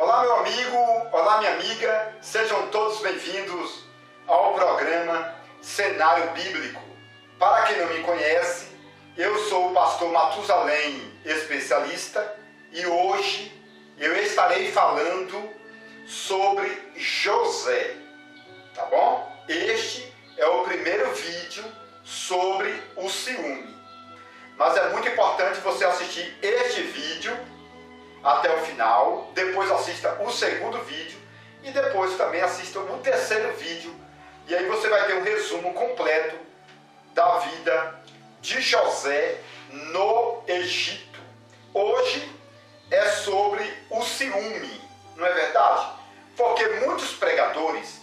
Olá meu amigo, olá minha amiga, sejam todos bem-vindos ao programa Cenário Bíblico. Para quem não me conhece, eu sou o pastor Matusalém, especialista, e hoje eu estarei falando sobre José, tá bom? Este é o primeiro vídeo sobre o ciúme, mas é muito importante você assistir este vídeo até o final, depois assista o segundo vídeo e depois também assista o terceiro vídeo, e aí você vai ter um resumo completo da vida de José no Egito. Hoje é sobre o ciúme, não é verdade? Porque muitos pregadores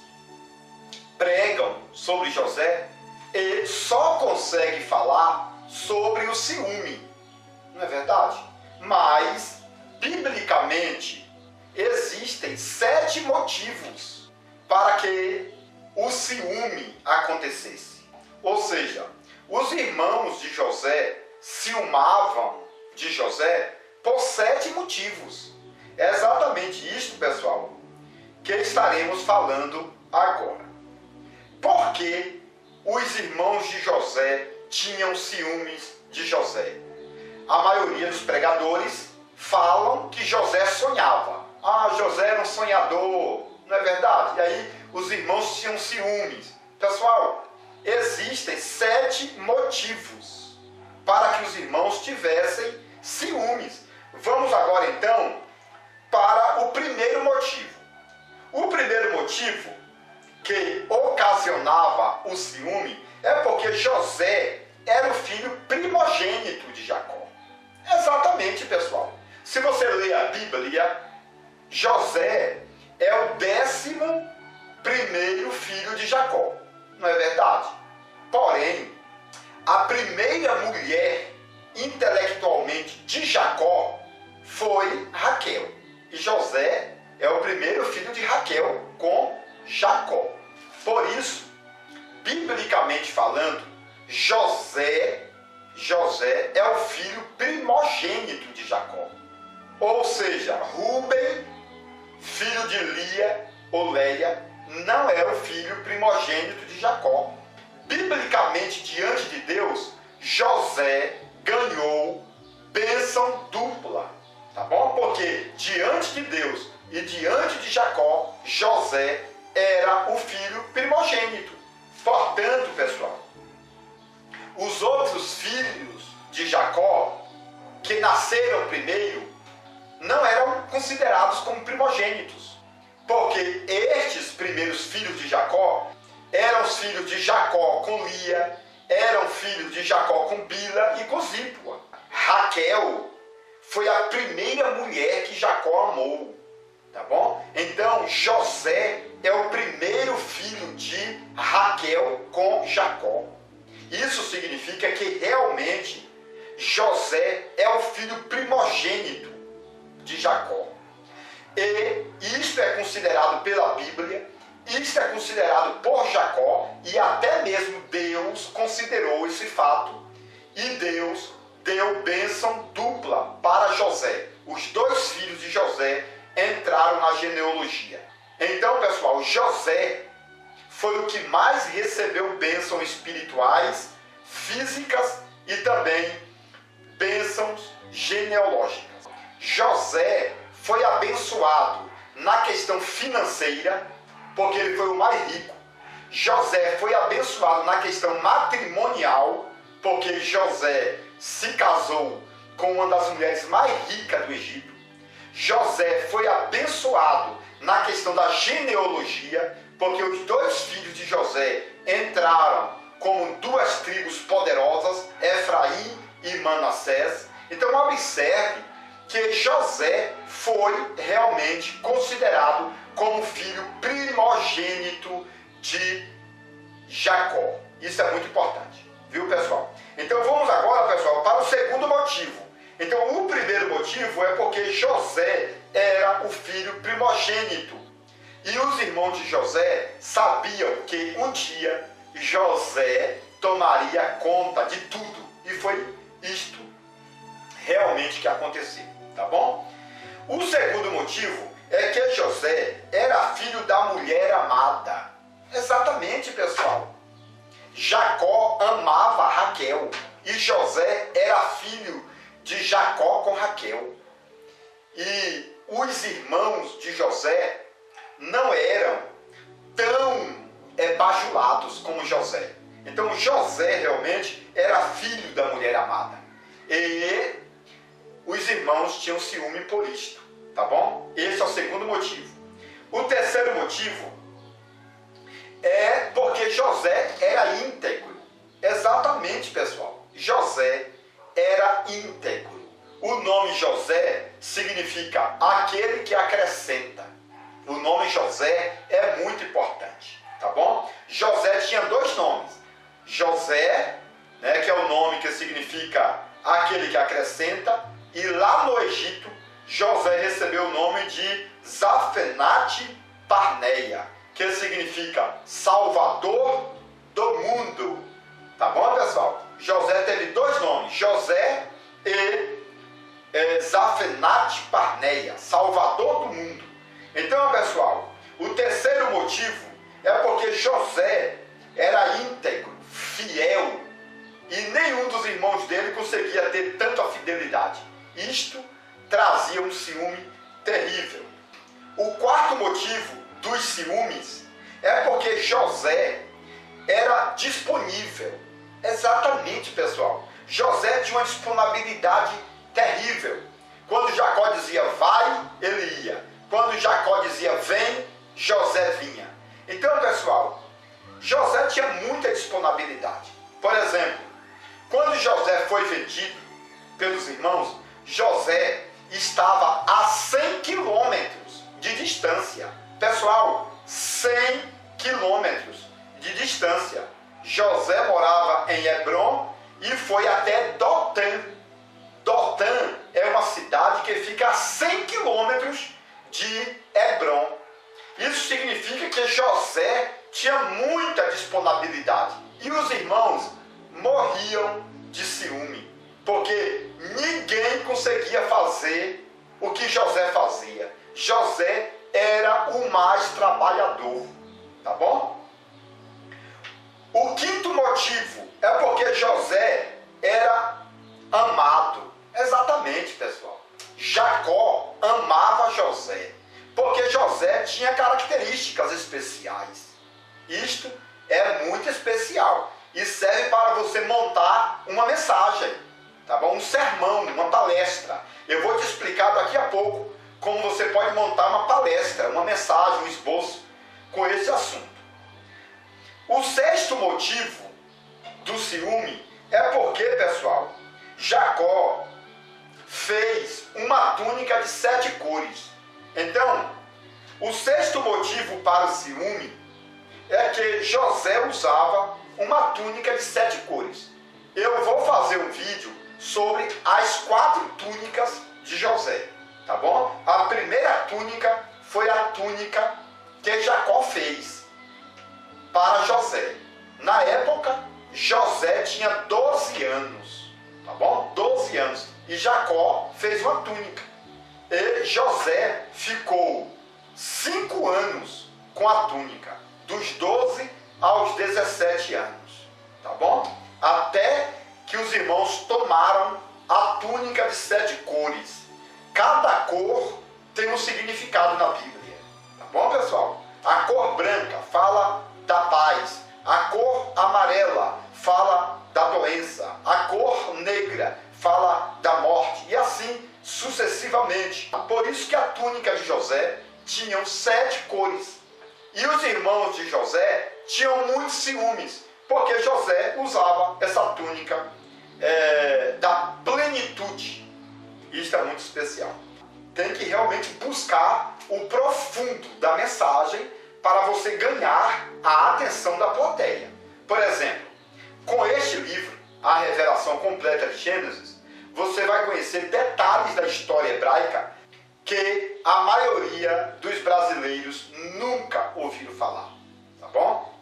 pregam sobre José e só conseguem falar sobre o ciúme, não é verdade? Mas biblicamente, existem 7 motivos para que o ciúme acontecesse. Ou seja, os irmãos de José ciumavam de José por 7 motivos. É exatamente isso, pessoal, que estaremos falando agora. Por que os irmãos de José tinham ciúmes de José? A maioria dos pregadores falam que José sonhava. José era um sonhador, não é verdade? E aí os irmãos tinham ciúmes. Pessoal, existem 7 motivos para que os irmãos tivessem ciúmes. Vamos agora então para o primeiro motivo. O primeiro motivo que ocasionava o ciúme é porque José era o filho primogênito de Jacó. Exatamente, pessoal. Se você ler a Bíblia, José é o 11º filho de Jacó, não é verdade? Porém, a primeira mulher intelectualmente de Jacó foi Raquel. E José é o primeiro filho de Raquel com Jacó. Por isso, biblicamente falando, José é o filho primogênito de Jacó. Ou seja, Rúben, filho de Lia ou Leia, não é o filho primogênito de Jacó. Biblicamente, diante de Deus, José ganhou bênção dupla, tá bom? Porque diante de Deus e diante de Jacó, José era o filho primogênito. Portanto, pessoal, os outros filhos de Jacó, que nasceram primeiro, não eram considerados como primogênitos, porque estes primeiros filhos de Jacó eram os filhos de Jacó com Lia, eram filhos de Jacó com Bila e com Zípua. Raquel foi a primeira mulher que Jacó amou, tá bom? Então José é o primeiro filho de Raquel com Jacó. Isso significa que realmente José é o filho primogênito de Jacó. E isto é considerado pela Bíblia, isto é considerado por Jacó, e até mesmo Deus considerou esse fato, e Deus deu bênção dupla para José. Os 2 filhos de José entraram na genealogia. Então, pessoal, José foi o que mais recebeu bênçãos espirituais, físicas e também bênçãos genealógicas. José foi abençoado na questão financeira, porque ele foi o mais rico. José foi abençoado na questão matrimonial, porque José se casou com uma das mulheres mais ricas do Egito. José foi abençoado na questão da genealogia, porque os 2 filhos de José entraram como 2 tribos poderosas, Efraim e Manassés. Então observe que José foi realmente considerado como filho primogênito de Jacó. Isso é muito importante, viu, pessoal? Então vamos agora, pessoal, para o segundo motivo. Então o primeiro motivo é porque José era o filho primogênito. E os irmãos de José sabiam que um dia José tomaria conta de tudo. E foi isto realmente que aconteceu, tá bom? O segundo motivo é que José era filho da mulher amada. Exatamente, pessoal. Jacó amava Raquel e José era filho de Jacó com Raquel. E os irmãos de José não eram tão bajulados como José. Então José realmente era filho da mulher amada. E os irmãos tinham ciúme por isto, tá bom? Esse é o segundo motivo. O terceiro motivo é porque José era íntegro. Exatamente, pessoal. José era íntegro. O nome José significa aquele que acrescenta. O nome José é muito importante, tá bom? José tinha dois nomes. José, né, que é o nome que significa aquele que acrescenta, e lá no Egito, José recebeu o nome de Zafenate Parneia, que significa Salvador do mundo. Tá bom, pessoal? José teve dois nomes, José e Zafenate Parneia, Salvador do mundo. Então, pessoal, o terceiro motivo é porque José era íntegro, fiel, e nenhum dos irmãos dele conseguia ter tanta fidelidade. Isto trazia um ciúme terrível. O quarto motivo dos ciúmes é porque José era disponível. Exatamente, pessoal. José tinha uma disponibilidade terrível. Quando Jacó dizia vai, ele ia. Quando Jacó dizia vem, José vinha. Então, pessoal, José tinha muita disponibilidade. Por exemplo, quando José foi vendido pelos irmãos, José estava a 100 quilômetros de distância. Pessoal, 100 quilômetros de distância. José morava em Hebrom e foi até Dotã. Dotã é uma cidade que fica a 100 quilômetros de Hebrom. Isso significa que José tinha muita disponibilidade. E os irmãos morriam de ciúme, porque ninguém conseguia fazer o que José fazia. José era o mais trabalhador, tá bom? O quinto motivo é porque José era amado. Exatamente, pessoal. Jacó amava José, porque José tinha características especiais. Isto é muito especial e serve para você montar uma mensagem, tá bom? Um sermão, uma palestra. Eu vou te explicar daqui a pouco como você pode montar uma palestra, uma mensagem, um esboço com esse assunto. O sexto motivo do ciúme é porque, pessoal, Jacó fez uma túnica de 7 cores. Então, o sexto motivo para o ciúme é que José usava uma túnica de 7 cores. Eu vou fazer um vídeo sobre as 4 túnicas de José, tá bom? A primeira túnica foi a túnica que Jacó fez para José. Na época, José tinha 12 anos, tá bom? 12 anos. E Jacó fez uma túnica. E José ficou 5 anos com a túnica, dos 12 aos 17 anos, tá bom? Até que os irmãos tomaram a túnica de 7 cores. Cada cor tem um significado na Bíblia, tá bom, pessoal? A cor branca fala da paz, a cor amarela fala da doença, a cor negra fala da morte, e assim sucessivamente. Por isso que a túnica de José tinha 7 cores. E os irmãos de José tinham muitos ciúmes, porque José usava essa túnica da plenitude. Isso é muito especial. Tem que realmente buscar o profundo da mensagem para você ganhar a atenção da plateia. Por exemplo, com este livro, A Revelação Completa de Gênesis, você vai conhecer detalhes da história hebraica que a maioria dos brasileiros nunca ouviram falar, tá bom?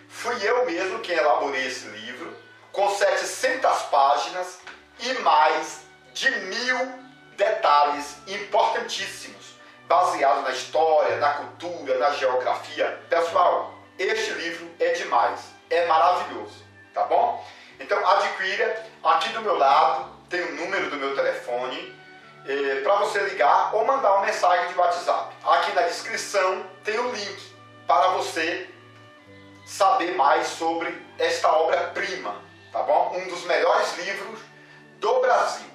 Fui eu mesmo quem elaborei esse livro, com 700 páginas e mais de 1000 detalhes importantíssimos, baseados na história, na cultura, na geografia. Pessoal, este livro é demais, é maravilhoso, tá bom? Então adquira, aqui do meu lado tem o número do meu telefone, para você ligar ou mandar uma mensagem de WhatsApp. Aqui na descrição tem o link para você saber mais sobre esta obra-prima, tá bom? Um dos melhores livros do Brasil.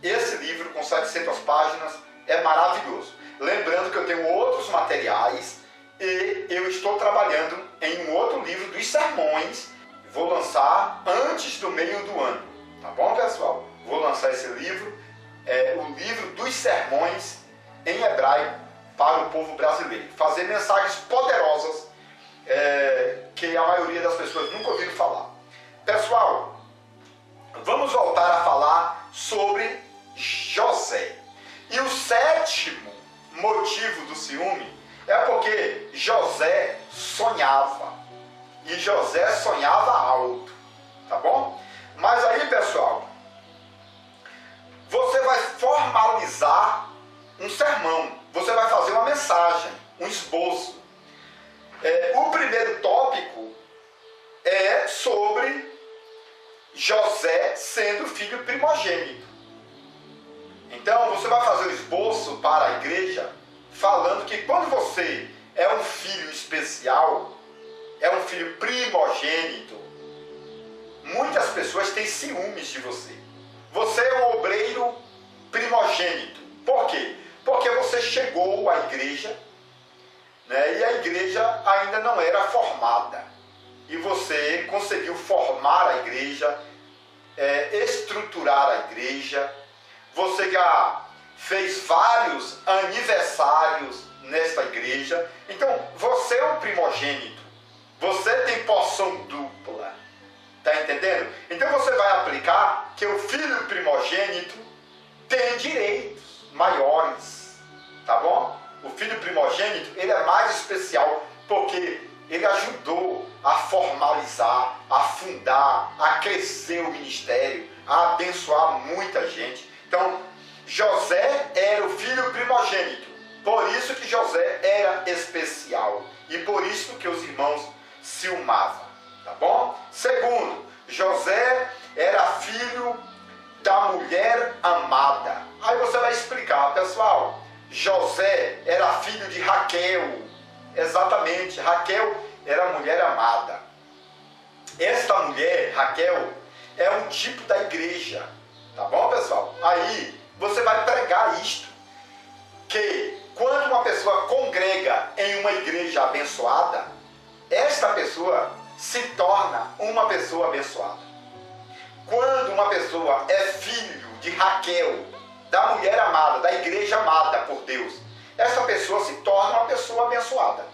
Esse livro com 700 páginas é maravilhoso. Lembrando que eu tenho outros materiais e eu estou trabalhando em um outro livro dos sermões. Vou lançar antes do meio do ano, tá bom, pessoal? Vou lançar esse livro, o livro dos sermões em hebraico para o povo brasileiro. Fazer mensagens poderosas que a maioria das pessoas nunca ouviram falar. Pessoal, vamos voltar a falar sobre José. E o sétimo motivo do ciúme é porque José sonhava. E José sonhava alto, tá bom? Mas aí, pessoal, você vai formalizar um sermão, você vai fazer uma mensagem, um esboço. O primeiro tópico é sobre José sendo filho primogênito. Então, você vai fazer o esboço para a igreja, falando que quando você é um filho especial, é um filho primogênito, muitas pessoas têm ciúmes de você. Você é um obreiro primogênito. Por quê? Porque você chegou à igreja, né, e a igreja ainda não era formada. E você conseguiu formar a igreja, estruturar a igreja. Você já fez vários aniversários nesta igreja. Então, você é um primogênito. Você tem porção dupla. Tá entendendo? Então você vai aplicar que o filho primogênito tem direitos maiores. Tá bom? O filho primogênito, ele é mais especial porque ele ajudou a formalizar, a fundar, a crescer o ministério, a abençoar muita gente. Então, José era o filho primogênito. Por isso que José era especial. E por isso que os irmãos ciumavam. Tá bom? Segundo, José era filho da mulher amada. Aí você vai explicar, pessoal, José era filho de Raquel. Exatamente, Raquel era a mulher amada. Esta mulher, Raquel, é um tipo da igreja. Tá bom, pessoal? Aí você vai pregar isto, que quando uma pessoa congrega em uma igreja abençoada, esta pessoa se torna uma pessoa abençoada. Quando uma pessoa é filho de Raquel, da mulher amada, da igreja amada por Deus, essa pessoa se torna uma pessoa abençoada.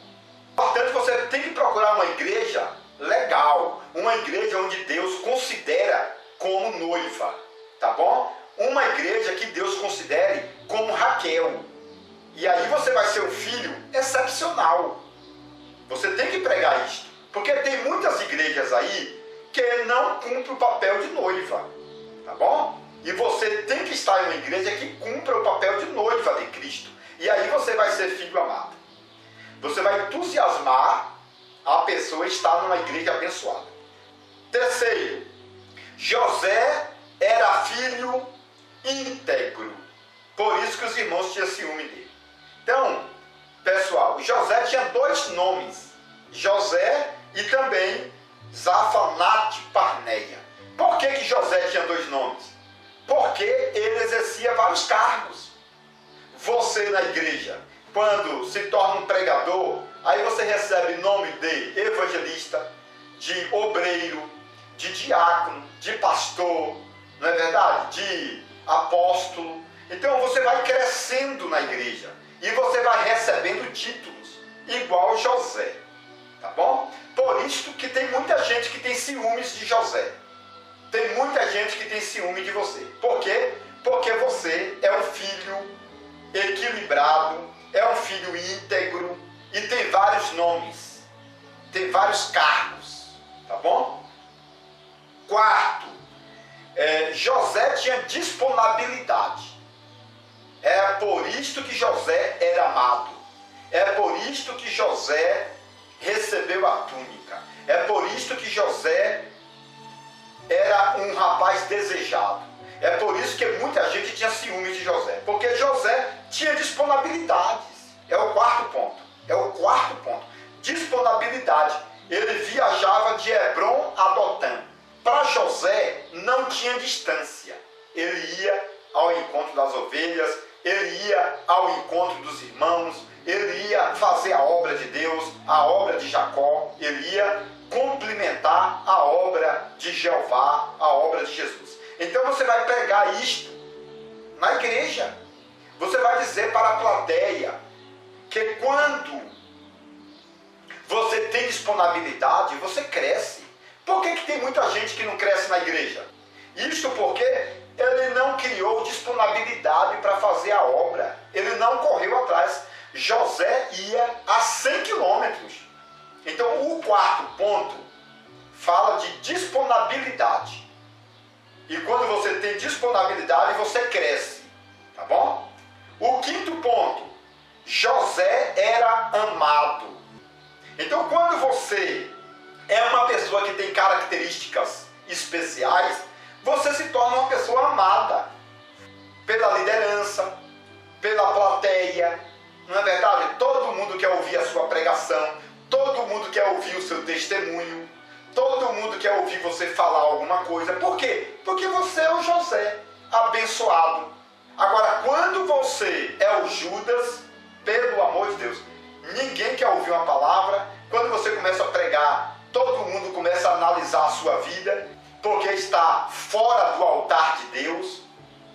Portanto, você tem que procurar uma igreja legal, uma igreja onde Deus considera como noiva, tá bom? Uma igreja que Deus considere como Raquel. E aí você vai ser um filho excepcional. Você tem que pregar isto. Porque tem muitas igrejas aí que não cumprem o papel de noiva. Tá bom? E você tem que estar em uma igreja que cumpra o papel de noiva de Cristo. E aí você vai ser filho amado. Você vai entusiasmar a pessoa a estar numa igreja abençoada. Terceiro, José era filho íntegro. Por isso que os irmãos tinham ciúme dele. Então, pessoal, José tinha dois nomes. José e também Zafanate Parneia. Por que José tinha dois nomes? Porque ele exercia vários cargos. Você na igreja, quando se torna um pregador, aí você recebe nome de evangelista, de obreiro, de diácono, de pastor, não é verdade? De apóstolo. Então você vai crescendo na igreja e você vai recebendo títulos, igual José. Tá bom? Por isso que tem muita gente que tem ciúmes de José. Tem muita gente que tem ciúme de você. Por quê? Porque você é um filho equilibrado, é um filho íntegro e tem vários nomes, tem vários cargos. Tá bom? Quarto, José tinha disponibilidade. É por isto que José era amado. É por isto que José recebeu a túnica. É por isto que José era um rapaz desejado. É por isso que muita gente tinha ciúmes de José. Porque José tinha disponibilidades. É o quarto ponto. É o quarto ponto. Disponibilidade. Ele viajava de Hebrom a Dotã. Para José não tinha distância. Ele ia ao encontro das ovelhas, ele ia ao encontro dos irmãos, ele ia fazer a obra de Deus, a obra de Jacó, ele ia complementar a obra de Jeová, a obra de Jesus. Então você vai pegar isto na igreja. Você vai dizer para a plateia que quando você tem disponibilidade, você cresce. Por que tem muita gente que não cresce na igreja? Isto porque ele não criou disponibilidade para fazer a obra. Ele não correu atrás. José ia a 100 quilômetros. Então o quarto ponto fala de disponibilidade. E quando você tem disponibilidade, você cresce. Tá bom? O quinto ponto, José era amado. Então quando você é uma pessoa que tem características especiais, você se torna uma pessoa amada pela liderança, pela plateia, não é verdade? Todo mundo quer ouvir a sua pregação, todo mundo quer ouvir o seu testemunho, todo mundo quer ouvir você falar alguma coisa. Por quê? Porque você é o José, abençoado. Agora, quando você é o Judas, pelo amor de Deus, ninguém quer ouvir uma palavra. Quando você começa a pregar, todo mundo começa a analisar a sua vida, porque está fora do altar de Deus,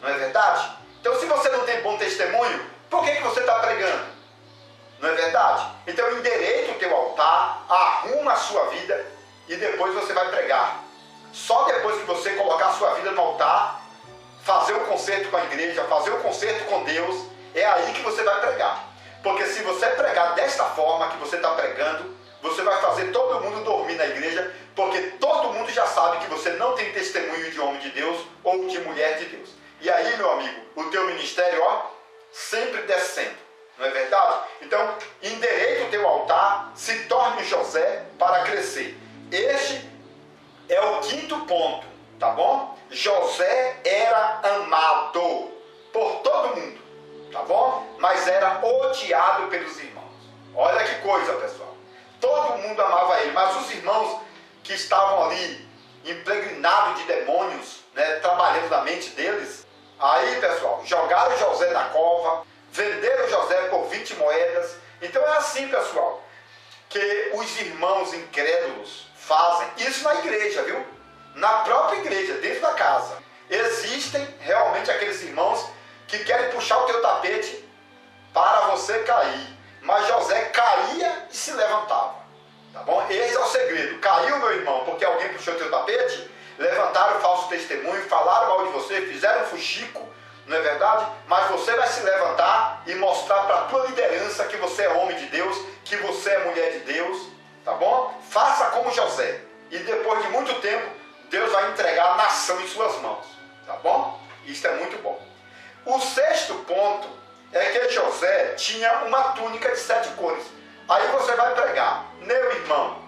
não é verdade? Então, se você não tem bom testemunho, por que você está pregando? Não é verdade? Então, endireita o teu altar, arruma a sua vida e depois você vai pregar. Só depois que você colocar a sua vida no altar, fazer o concerto com a igreja, fazer o concerto com Deus, é aí que você vai pregar. Porque se você pregar desta forma que você está pregando, você vai fazer todo mundo dormir na igreja, porque todo mundo já sabe que você não tem testemunho de homem de Deus ou de mulher de Deus. E aí, meu amigo, o teu ministério, sempre descendo, não é verdade? Então, endireita o teu altar, se torne José para crescer. Este é o quinto ponto, tá bom? José era amado por todo mundo, tá bom? Mas era odiado pelos irmãos. Olha que coisa, pessoal. Todo mundo amava ele, mas os irmãos que estavam ali impregnados de demônios, né, trabalhando na mente deles, aí, pessoal, jogaram José na cova, venderam José por 20 moedas. Então é assim, pessoal, que os irmãos incrédulos fazem isso na igreja, viu? Na própria igreja, dentro da casa. Existem realmente aqueles irmãos que querem puxar o teu tapete para você cair. Mas José caía e se levantava, tá bom? Esse é o segredo. Caiu, meu irmão, porque alguém puxou teu tapete, levantaram falso testemunho, falaram mal de você, fizeram fuxico, não é verdade? Mas você vai se levantar e mostrar para a tua liderança que você é homem de Deus, que você é mulher de Deus, tá bom? Faça como José. E depois de muito tempo, Deus vai entregar a nação em suas mãos, tá bom? Isso é muito bom. O sexto ponto é que José tinha uma túnica de 7 cores. Aí você vai pregar, meu irmão,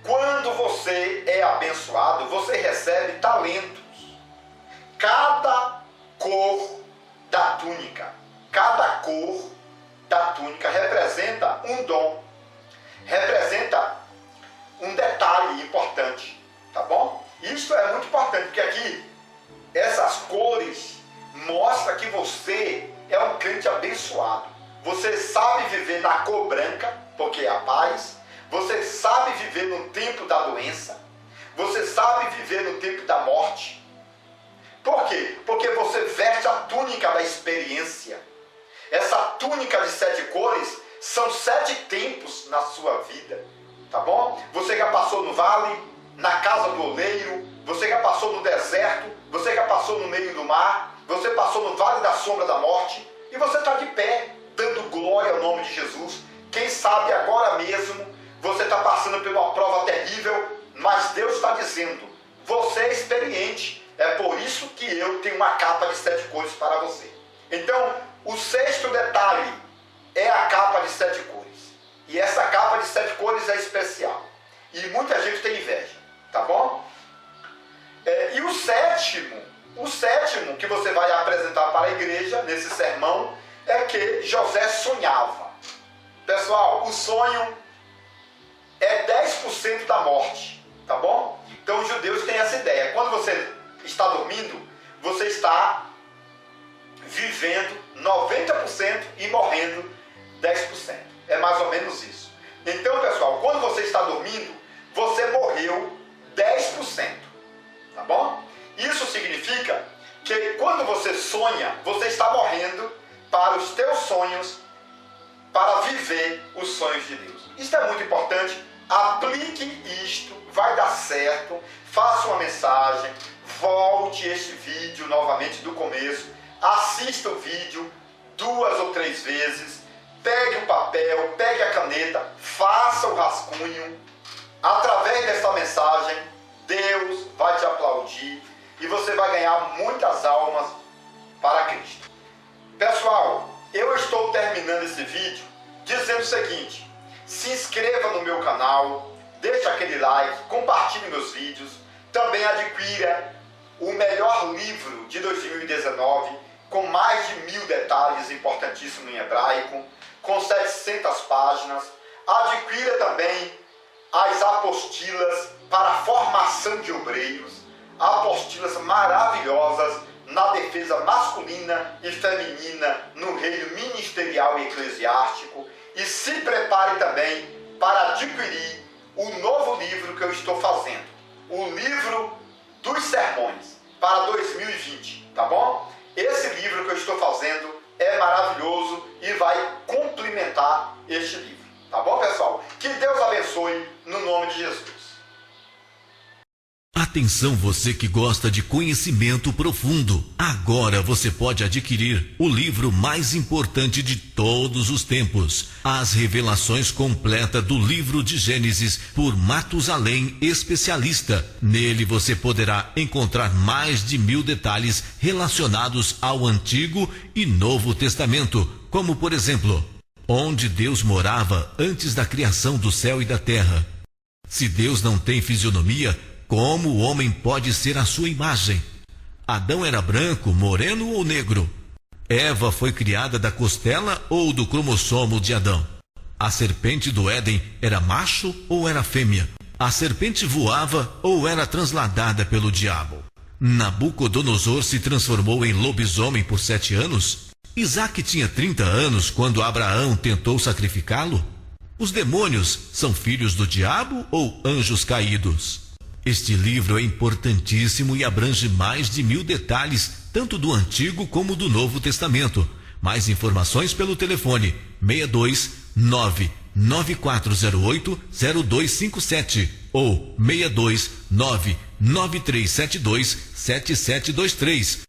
quando você é abençoado, você recebe talentos. Cada cor da túnica, representa um dom, representa um detalhe importante, tá bom? Isso é muito importante, porque aqui, essas cores mostram que você é um crente abençoado. Você sabe viver na cor branca, porque é a paz. Você sabe viver no tempo da doença. Você sabe viver no tempo da morte. Por quê? Porque você veste a túnica da experiência. Essa túnica de 7 cores são 7 tempos na sua vida, tá bom? Você já passou no vale, na casa do oleiro, você já passou no deserto, você já passou no meio do mar, você passou no vale da sombra da morte, e você está de pé, dando glória ao nome de Jesus. Quem sabe agora mesmo você está passando por uma prova terrível, mas Deus está dizendo, você é experiente, é por isso que eu tenho uma capa de 7 cores para você. Então, o sexto detalhe é a capa de 7 cores. E essa capa de 7 cores é especial. E muita gente tem inveja, tá bom? E o sétimo que você vai apresentar para a igreja nesse sermão é que José sonhava. Pessoal, o sonho é 10% da morte, tá bom? Então os judeus têm essa ideia. Quando você está dormindo, você está vivendo 90% e morrendo 10%. É mais ou menos isso. Então, pessoal, quando você está dormindo, você morreu 10%, tá bom? Isso significa que quando você sonha, você está morrendo para os teus sonhos, para viver os sonhos de Deus. Isso é muito importante. Aplique isto, vai dar certo. Faça uma mensagem, volte este vídeo novamente do começo, assista o vídeo 2 ou 3 vezes, pegue o papel, pegue a caneta, faça o rascunho. Através dessa mensagem, Deus vai te aplaudir e você vai ganhar muitas almas para Cristo. Pessoal, eu estou terminando esse vídeo dizendo o seguinte: se inscreva no meu canal, deixe aquele like, compartilhe meus vídeos, também adquira o melhor livro de 2019, com mais de 1000 detalhes importantíssimos em hebraico, com 700 páginas. Adquira também as apostilas para a formação de obreiros, apostilas maravilhosas na defesa masculina e feminina no reino ministerial e eclesiástico. E se prepare também para adquirir o novo livro que eu estou fazendo, o livro dos sermões para 2020, tá bom? Esse livro que eu estou fazendo é maravilhoso e vai complementar este livro, tá bom, pessoal? Que Deus abençoe no nome de Jesus. Atenção, você que gosta de conhecimento profundo. Agora você pode adquirir o livro mais importante de todos os tempos, As Revelações Completas do Livro de Gênesis, por Matusalém, especialista. Nele você poderá encontrar mais de 1000 detalhes relacionados ao Antigo e Novo Testamento, como por exemplo, onde Deus morava antes da criação do céu e da terra. Se Deus não tem fisionomia, como o homem pode ser a sua imagem? Adão era branco, moreno ou negro? Eva foi criada da costela ou do cromossomo de Adão? A serpente do Éden era macho ou era fêmea? A serpente voava ou era transladada pelo diabo? Nabucodonosor se transformou em lobisomem por 7 anos? Isaac tinha 30 anos quando Abraão tentou sacrificá-lo? Os demônios são filhos do diabo ou anjos caídos? Este livro é importantíssimo e abrange mais de 1000 detalhes, tanto do Antigo como do Novo Testamento. Mais informações pelo telefone 629-9408-0257 ou 629-9372-7723.